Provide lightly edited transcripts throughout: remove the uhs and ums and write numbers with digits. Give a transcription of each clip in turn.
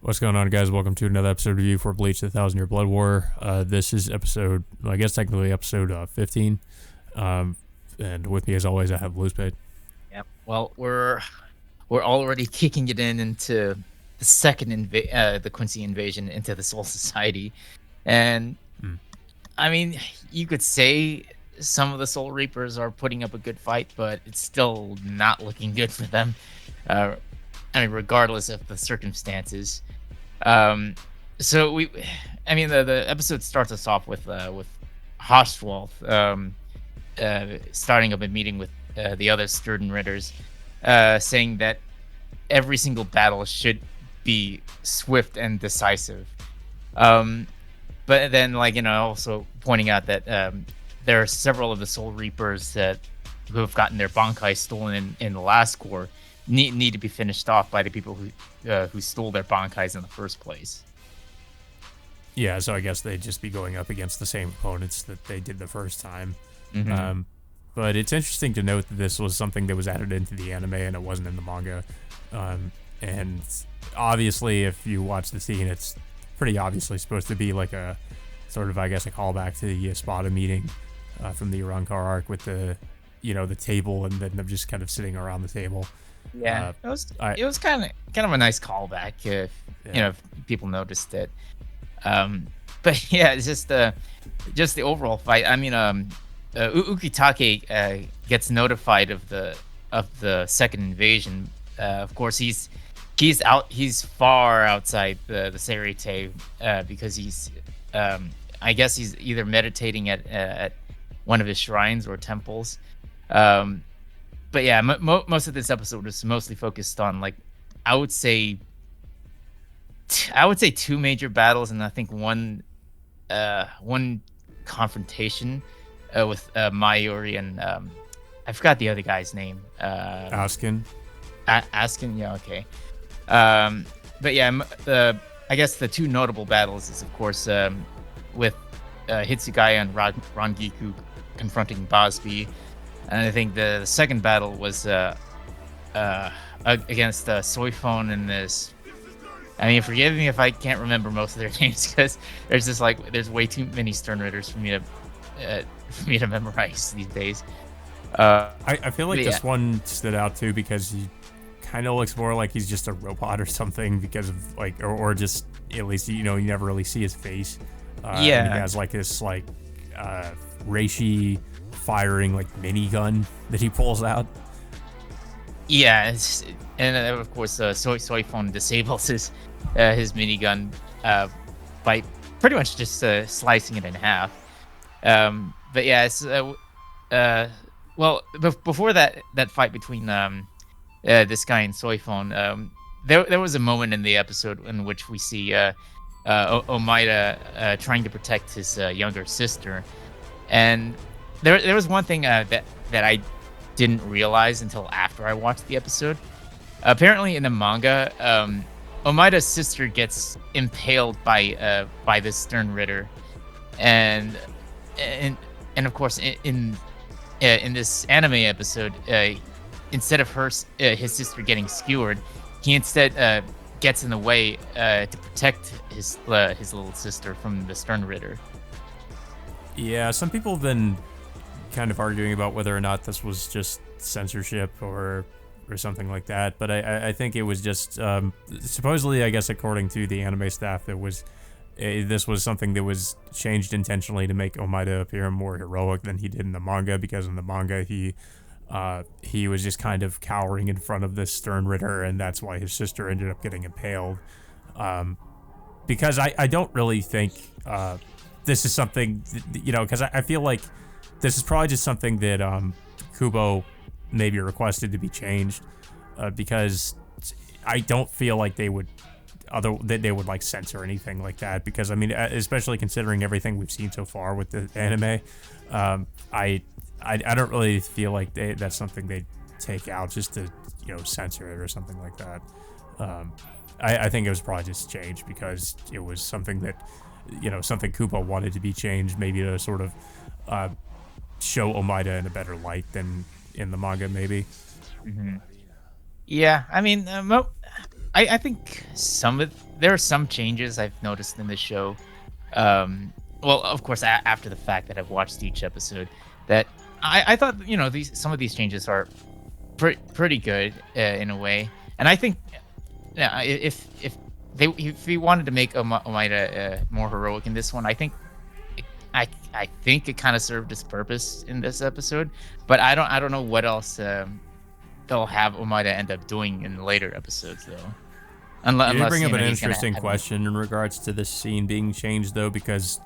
What's going on, guys? Welcome to another episode review for Bleach: The Thousand Year Blood War. This is episode, I guess technically episode 15. Um, and with me, as always, I have Luzpate. Yep. Well, we're already kicking it into the the Quincy invasion into the Soul Society, and Mm. I mean, you could say some of the Soul Reapers are putting up a good fight, but it's still not looking good for them. Uh, I mean, regardless of the circumstances. Um, so the episode starts us off with Hostwald starting up a meeting with the other Sturden Ritters, saying that every single battle should be swift and decisive. Um, but then, also pointing out that there are several of the Soul Reapers who have gotten their Bankai stolen in the last core need to be finished off by the people who stole their Bankais in the first place. Yeah, so I guess they'd just be going up against the same opponents that they did the first time. Mm-hmm. But it's interesting to note that this was something that was added into the anime and it wasn't in the manga. And obviously, if you watch the scene, it's pretty obviously supposed to be like a sort of, I guess, a callback to the Espada meeting from the Urankar arc with the table and then them just kind of sitting around the table. Yeah, it was kind of a nice callback if if people noticed it. But yeah, it's just the overall fight. I mean, Ukitake gets notified of the second invasion. Of course, he's far outside the Serite because I guess he's either meditating at one of his shrines or temples. But yeah, most of this episode was mostly focused on I would say two major battles, and I think one confrontation with Mayuri and I forgot the other guy's name. Askin. Askin, yeah, okay. But yeah, I guess the two notable battles is of course with Hitsugaya and Rangiku confronting Basbi. And I think the second battle was against Soifon and this. I mean, forgive me if I can't remember most of their names because there's way too many Stern Ritters for me to memorize these days. I feel like this one stood out too because he kind of looks more like he's just a robot or something because of or just at least you never really see his face. And he has this reishi firing minigun that he pulls out. Yeah, and of course, Soifon disables his minigun by pretty much just slicing it in half. But yeah, it's before that fight between this guy and Soifon, there was a moment in the episode in which we see Omaida trying to protect his younger sister, and there was one thing that I didn't realize until after I watched the episode. Apparently, in the manga, Omaida's sister gets impaled by this Stern Ritter, and of course in this anime episode, instead of his sister getting skewered, he instead gets in the way to protect his little sister from the Stern Ritter. Yeah, some people have been kind of arguing about whether or not this was just censorship or something like that, but I think it was just supposedly, I guess, according to the anime staff, this was something that was changed intentionally to make Omaida appear more heroic than he did in the manga, because in the manga he was just kind of cowering in front of this Stern Ritter, and that's why his sister ended up getting impaled. Because I don't really think this is something, because I feel like this is probably just something that Kubo maybe requested to be changed, because I don't feel like they would censor anything like that, because I mean, especially considering everything we've seen so far with the anime, I don't really feel like that's something they'd take out just to censor it or something like that. I think it was probably just changed because it was something that something Kubo wanted to be changed, maybe to sort of show Omaida in a better light than in the manga, maybe. Mm-hmm. Yeah, I mean, I think there are some changes I've noticed in the show. Well, of course, after the fact that I've watched each episode, that I thought these some of these changes are pretty good in a way, and I think yeah, if we wanted to make Omaida more heroic in this one, I think it kind of served its purpose in this episode, but I don't know what else they'll have Omaida end up doing in later episodes though. You did bring up an He's gonna interesting have question in regards to this scene being changed, though, because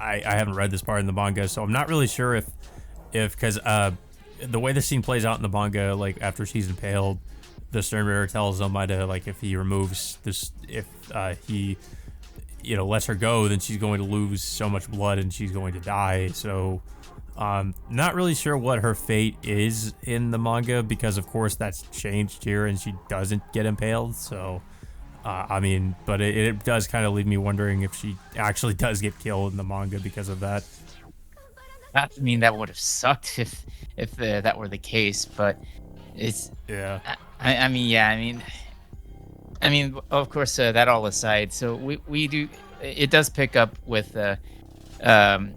I haven't read this part in the manga, so I'm not really sure if because the way the scene plays out in the manga, like after she's impaled, the Sternbearer tells Omaida like if he removes this, if he lets her go, then she's going to lose so much blood and she's going to die. So not really sure what her fate is in the manga, because of course that's changed here and she doesn't get impaled. So I mean, but it does kind of leave me wondering if she actually does get killed in the manga because of that. Not I mean that would have sucked if that were the case, but it's Yeah. I mean yeah I mean of course that all aside, so we do it does pick up um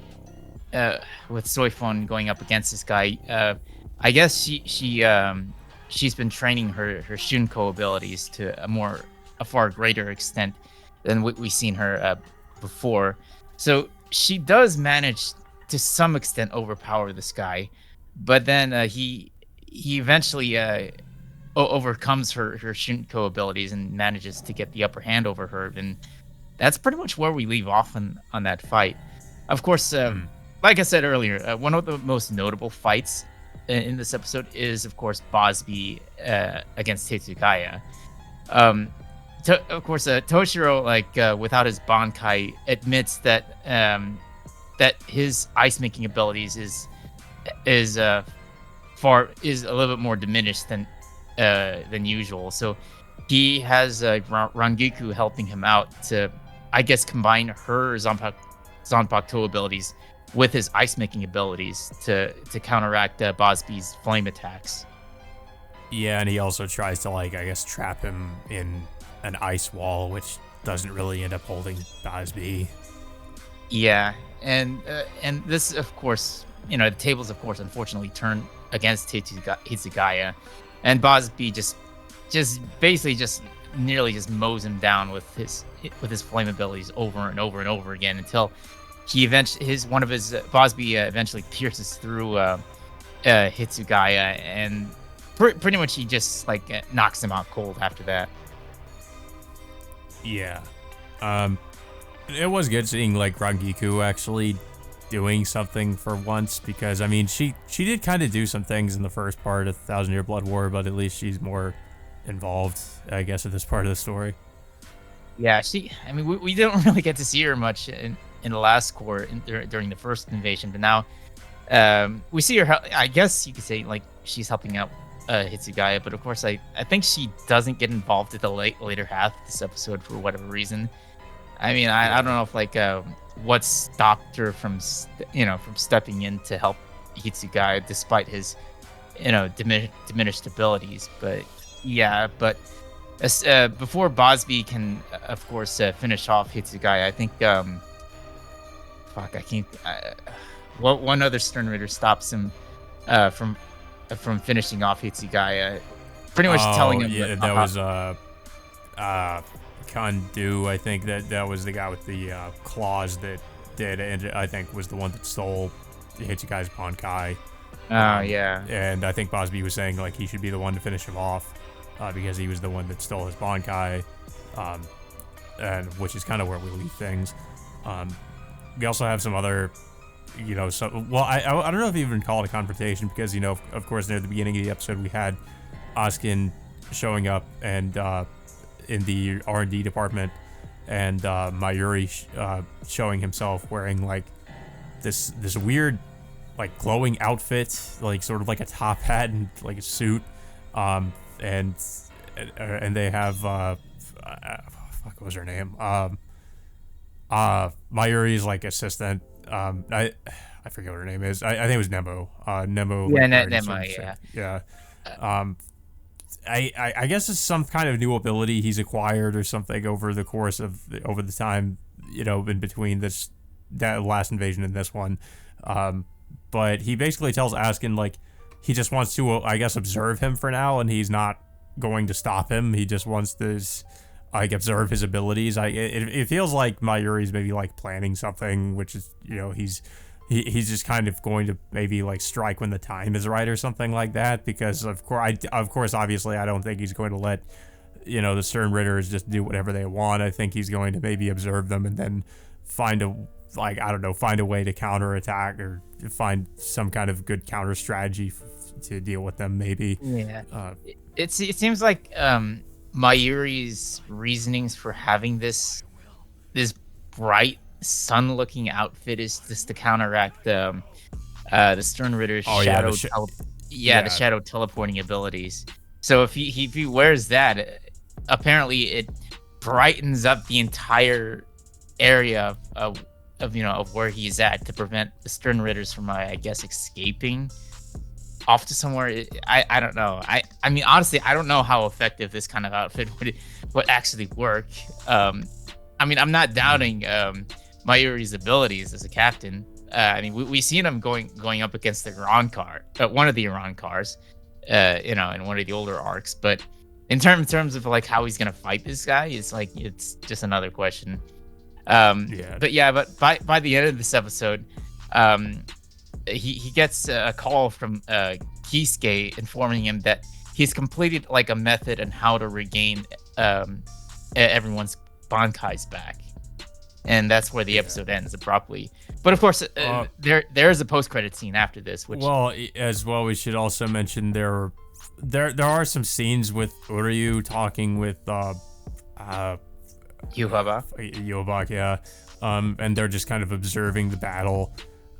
with Soifon going up against this guy. I guess she's been training her Shunko abilities to a far greater extent than what we've seen her before. So she does manage to some extent overpower this guy, but then he eventually overcomes her Shunko abilities and manages to get the upper hand over her. And that's pretty much where we leave off on that fight. Of course, like I said earlier, one of the most notable fights in this episode is, of course, Bosby against Tetsugaya. Of course, Toshiro, without his Bankai, admits that that his ice making abilities is a little bit more diminished than usual. So he has Rangiku helping him out to, I guess, combine her Zanpakuto abilities with his ice making abilities to counteract Bosby's flame attacks. Yeah, and he also tries to, like, I guess, trap him in an ice wall, which doesn't really end up holding Bosby. Yeah, and this, of course, the tables, of course, unfortunately turn against Hitsugaya, and Bosby just basically just nearly just mows him down with his flame abilities over and over and over again until he eventually Bosby eventually pierces through Hitsugaya, and pretty much he just knocks him out cold after that. Yeah. It was good seeing Rangiku actually doing something for once, because I mean she did kind of do some things in the first part of Thousand Year Blood War, but at least she's more involved, I guess, at this part of the story. Yeah, I mean we didn't really get to see her much in the last core during the first invasion, but now we see her. I guess you could say she's helping out Hitsugaya, but of course I think she doesn't get involved at the later half of this episode for whatever reason. I mean I don't know if what stopped her from stepping in to help Hitsugaya despite his diminished abilities. But yeah, but before Bosby can of course finish off Hitsugaya, I think one other Stern Raider stops him from finishing off Hitsugaya, pretty much telling him that was Kandu. I think that was the guy with the claws that did, and I think was the one that stole Hitsugaya's Bankai. Oh yeah. And I think Bosby was saying he should be the one to finish him off because he was the one that stole his Bankai, and which is kind of where we leave things. We also have some other, I don't know if you even call it a confrontation, because of course near the beginning of the episode we had Askin showing up and in the R&D department, and Mayuri showing himself wearing this weird glowing outfit, sort of like a top hat and a suit, and they have what was her name? Mayuri's assistant. I forget what her name is. I think it was Nemo. Nemo. Yeah, Nemo. Yeah. Yeah. I guess it's some kind of new ability he's acquired or something over the course of over the time, in between that last invasion and this one. But he basically tells Askin like he just wants to, I guess, observe him for now, and he's not going to stop him. He just wants to like observe his abilities. It feels like Mayuri's maybe like planning something, which is he's just kind of going to maybe like strike when the time is right or something like that. Because of course, obviously, I don't think he's going to let the Stern Ritters just do whatever they want. I think he's going to maybe observe them and then find a way to counterattack or find some kind of good counter strategy to deal with them. Maybe. Yeah. It seems like Mayuri's reasonings for having this bright sun-looking outfit is just to counteract the Stern Ritter's shadow. The shadow teleporting abilities. So if he wears that, apparently it brightens up the entire area of where he's at to prevent the Stern Ritters from, I guess, escaping off to somewhere. I don't know. I mean, honestly, I don't know how effective this kind of outfit would actually work. I mean, I'm not doubting Mayuri's abilities as a captain. I mean, we've seen him going up against the Iran car, one of the Iran cars, in one of the older arcs. But in terms of like how he's gonna fight this guy, it's just another question. But by the end of this episode, he gets a call from Kisuke informing him that he's completed like a method on how to regain everyone's bankais back. And that's where the episode ends abruptly. But of course, there is a post-credit scene after this. Which we should also mention there are some scenes with Uryu talking with Yubak, yeah. And they're just kind of observing the battle,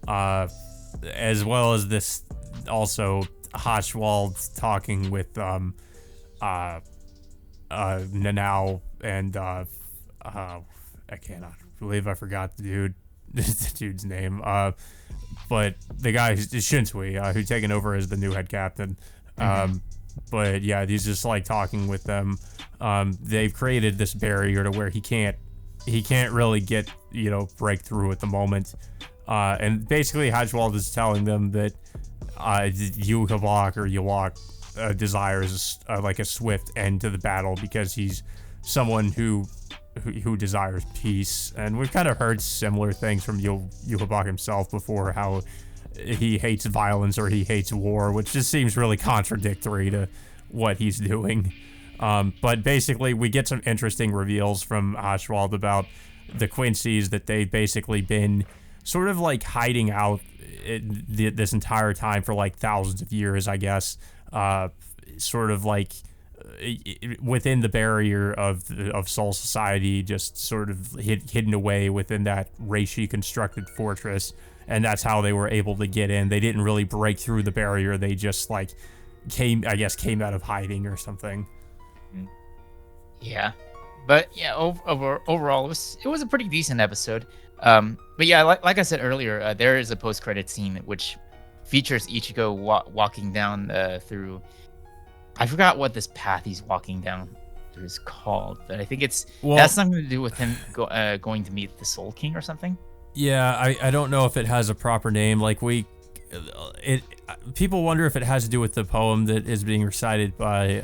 as well as this also Haschwald talking with Nanao and I cannot believe I forgot the dude's name. But the guy is Shinsui, who's taken over as the new head captain. But yeah, he's just like talking with them. They've created this barrier to where he can't really break through at the moment. And basically Hajwald is telling them that Yuwak desires like a swift end to the battle because he's someone who desires peace. And we've kind of heard similar things from Yuwak himself before, how he hates violence or he hates war, which just seems really contradictory to what he's doing. But basically, we get some interesting reveals from Ashwald about the Quincy's, that they've basically been sort of like hiding out this entire time for like thousands of years, I guess. Sort of like within the barrier of Soul Society, just sort of hidden away within that Reishi constructed fortress. And that's how they were able to get in. They didn't really break through the barrier. They just like came out of hiding or something. Yeah, but yeah, overall, it was a pretty decent episode. But yeah, like I said earlier, there is a post-credit scene which features Ichigo walking down through. I forgot what this path he's walking down through is called, but I think it has something to do with him going to meet the Soul King or something. Yeah, I don't know if it has a proper name. Like people wonder if it has to do with the poem that is being recited by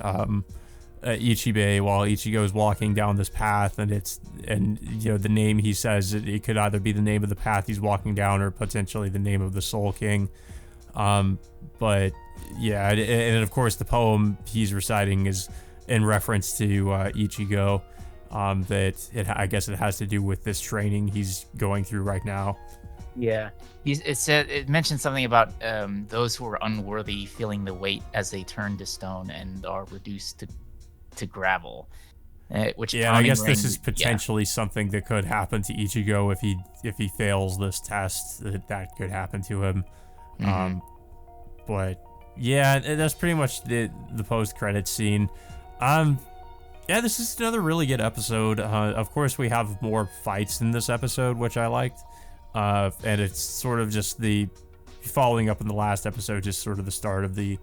Ichibe while Ichigo is walking down this path, and the name he says, it could either be the name of the path he's walking down or potentially the name of the Soul King. But yeah, and of course the poem he's reciting is in reference to Ichigo. I guess it has to do with this training he's going through right now. Yeah, it mentioned something about those who are unworthy feeling the weight as they turn to stone and are reduced to gravel. Which I guess this is potentially something that could happen to Ichigo if he fails this test. That could happen to him. But yeah, that's pretty much the post credits scene. Yeah, this is another really good episode. Of course, we have more fights in this episode, which I liked. And it's sort of just the following up in the last episode, just sort of the start of the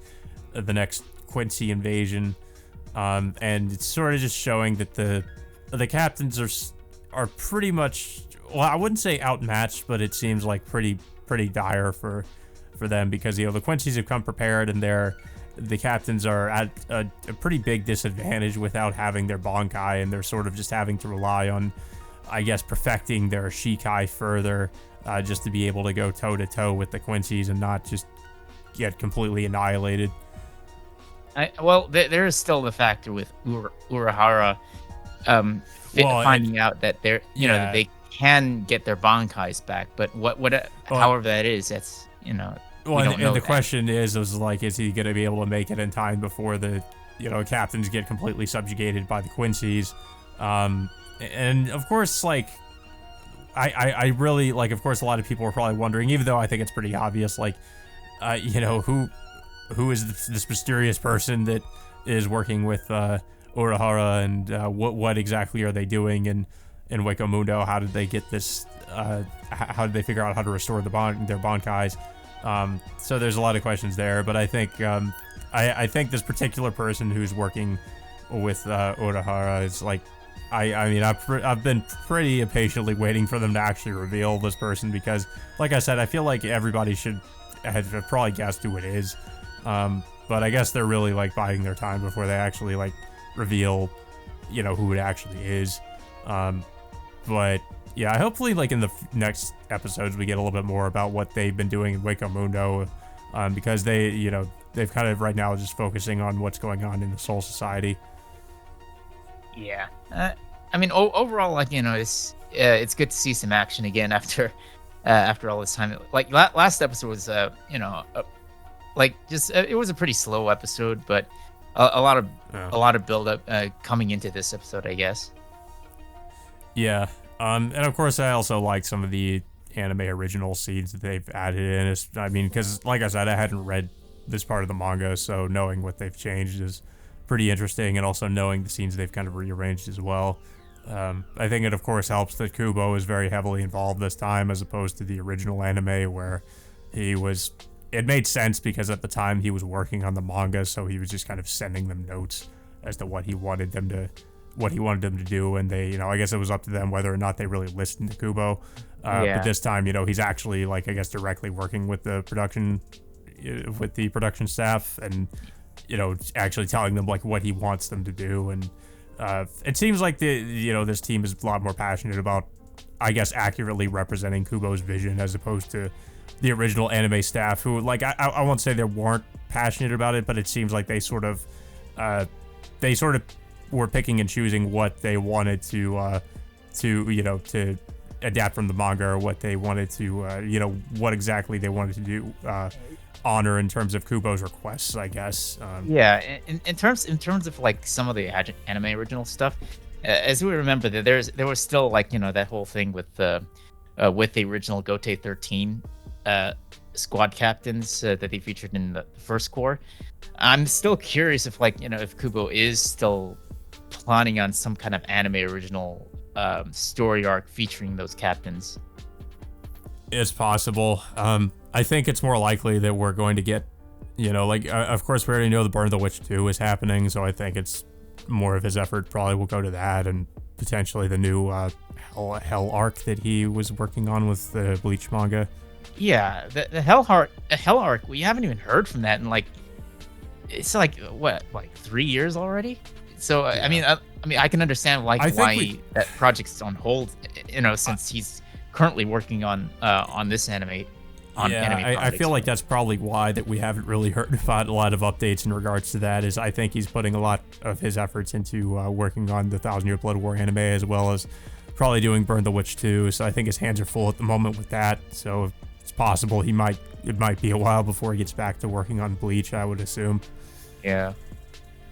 next Quincy invasion. and it's sort of just showing that the captains are pretty much, well, I wouldn't say outmatched, but it seems like pretty dire for them, because the Quincy's have come prepared, and the captains are at a pretty big disadvantage without having their Bankai, and they're sort of just having to rely on, I guess, perfecting their Shikai further, just to be able to go toe to toe with the Quincy's and not just get completely annihilated. Well, there is still the factor with Urahara finding out that they're, know, that they can get their Bankais back, but however that is, that's, Well, and the question is like, is he going to be able to make it in time before the, captains get completely subjugated by the Quincy's? And of course, like, I really, like, of course, a lot of people are probably wondering, even though I think it's pretty obvious, like, who is this mysterious person that is working with Urahara, and what exactly are they doing in Wako Mundo? How did they get this? How did they figure out how to restore their Bankais? So there's a lot of questions there, but I think I think this particular person who's working with Urahara is like, I mean, I've been pretty impatiently waiting for them to actually reveal this person, because, like I said, I feel like everybody should have probably guessed who it is. But I guess they're really like biding their time before they actually like reveal, who it actually is. But yeah, hopefully, like, in the next episodes, we get a little bit more about what they've been doing in Wako Mundo, because they've kind of right now just focusing on what's going on in the Soul Society. Yeah, I mean, overall, like, it's good to see some action again after all this time. Like, last episode was, like, just it was a pretty slow episode, but a lot of build up coming into this episode, I guess. Yeah. And of course, I also like some of the anime original scenes that they've added in. I mean, because, like I said, I hadn't read this part of the manga, so knowing what they've changed is pretty interesting, and also knowing the scenes they've kind of rearranged as well. I think it, of course, helps that Kubo is very heavily involved this time, as opposed to the original anime, where it made sense because at the time he was working on the manga, so he was just kind of sending them notes as to what he wanted them to do, and they, I guess it was up to them whether or not they really listened to Kubo. But this time, he's actually, like, I guess, directly working with the production staff, and, actually telling them, like, what he wants them to do. And it seems like this team is a lot more passionate about, I guess, accurately representing Kubo's vision, as opposed to the original anime staff, who, like, I won't say they weren't passionate about it, but it seems like they sort of were picking and choosing what they wanted to adapt from the manga, or what they wanted to, what exactly they wanted to do, honor in terms of Kubo's requests, I guess. Yeah, in terms of like some of the anime original stuff, as we remember, that there was still, like, that whole thing with the original Gote 13 squad captains that they featured in the first core. I'm still curious if, like, if Kubo is still planning on some kind of anime original story arc featuring those captains. It's possible. I think it's more likely that we're going to get, of course, we already know the Burn the Witch 2 is happening, so I think it's more of his effort probably will go to that, and potentially the new Hell arc that he was working on with the Bleach manga. Yeah, the Hell arc, we haven't even heard from that in, like, it's like, what, like 3 years already? So yeah. I mean, I can understand, like, why that project's on hold, since he's currently working on this anime. I feel like that's probably why that we haven't really heard about a lot of updates in regards to that. Is I think he's putting a lot of his efforts into working on the 1,000-Year Blood War anime, as well as probably doing Burn the Witch 2. So I think his hands are full at the moment with that. So it's possible it might be a while before he gets back to working on Bleach, I would assume. Yeah.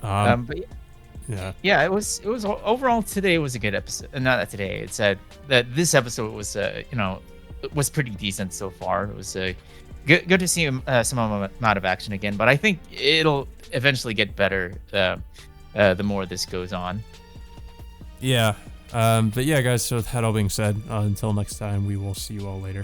But yeah, it was overall, today was a good episode. Not that today, it's that this episode was was pretty decent so far. It was good to see some amount of action again, but I think it'll eventually get better the more this goes on. Yeah. But yeah, guys, so with that all being said, until next time, we will see you all later.